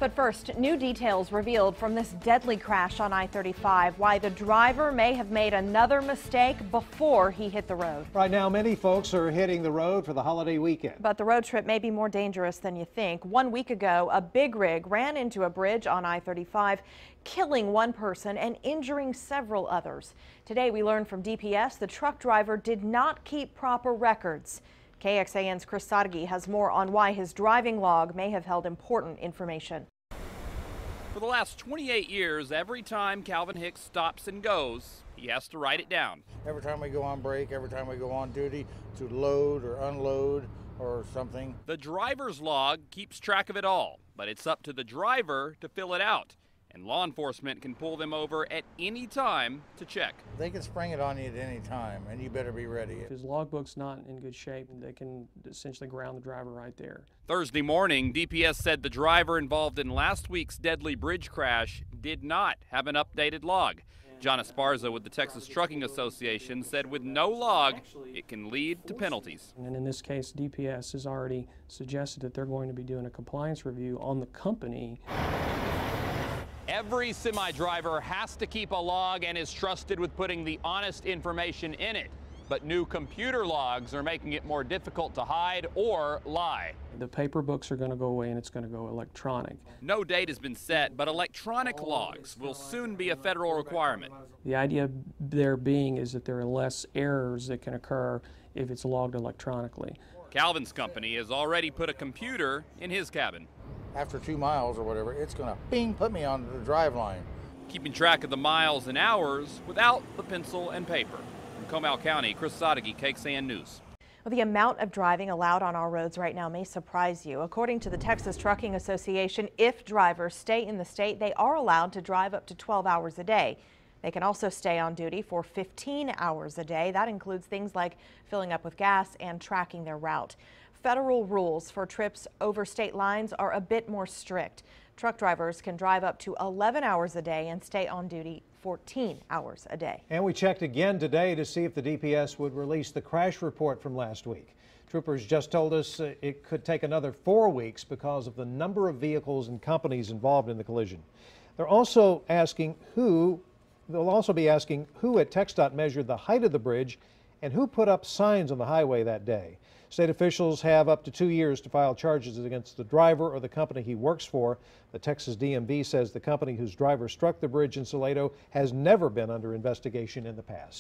But first, new details revealed from this deadly crash on I-35, why the driver may have made another mistake before he hit the road. Right now, many folks are hitting the road for the holiday weekend. But the road trip may be more dangerous than you think. 1 week ago, a big rig ran into a bridge on I-35, killing one person and injuring several others. Today, we learned from DPS the truck driver did not keep proper records. KXAN's Chris Sadeghi has more on why his driving log may have held important information. For the last 28 years, every time Calvin Hicks stops and goes, he has to write it down. Every time we go on break, every time we go on duty to load or unload or something. The driver's log keeps track of it all, but it's up to the driver to fill it out. And law enforcement can pull them over at any time to check. They can spring it on you at any time, and you better be ready. If his logbook's not in good shape, they can essentially ground the driver right there. Thursday morning, DPS said the driver involved in last week's deadly bridge crash did not have an updated log. John Esparza with the Texas Trucking Association said with no log, it can lead to penalties. And in this case, DPS has already suggested that they're going to be doing a compliance review on the company. Every semi-driver has to keep a log and is trusted with putting the honest information in it. But new computer logs are making it more difficult to hide or lie. The paper books are going to go away and it's going to go electronic. No date has been set, but electronic logs will soon be a federal requirement. The idea there being is that there are less errors that can occur if it's logged electronically. Calvin's company has already put a computer in his cabin. After 2 miles or whatever, it's going to bing, put me on the drive line. Keeping track of the miles and hours without the pencil and paper. From Comal County, Chris Sadeghi, KXAN News. Well, the amount of driving allowed on our roads right now may surprise you. According to the Texas Trucking Association, if drivers stay in the state, they are allowed to drive up to 12 hours a day. They can also stay on duty for 15 hours a day. That includes things like filling up with gas and tracking their route. Federal rules for trips over state lines are a bit more strict. Truck drivers can drive up to 11 hours a day and stay on duty 14 hours a day. And we checked again today to see if the DPS would release the crash report from last week. Troopers just told us it could take another 4 weeks because of the number of vehicles and companies involved in the collision. They'll also be asking who at TxDOT measured the height of the bridge and who put up signs on the highway that day. State officials have up to 2 years to file charges against the driver or the company he works for. The Texas DMV says the company whose driver struck the bridge in Salado has never been under investigation in the past.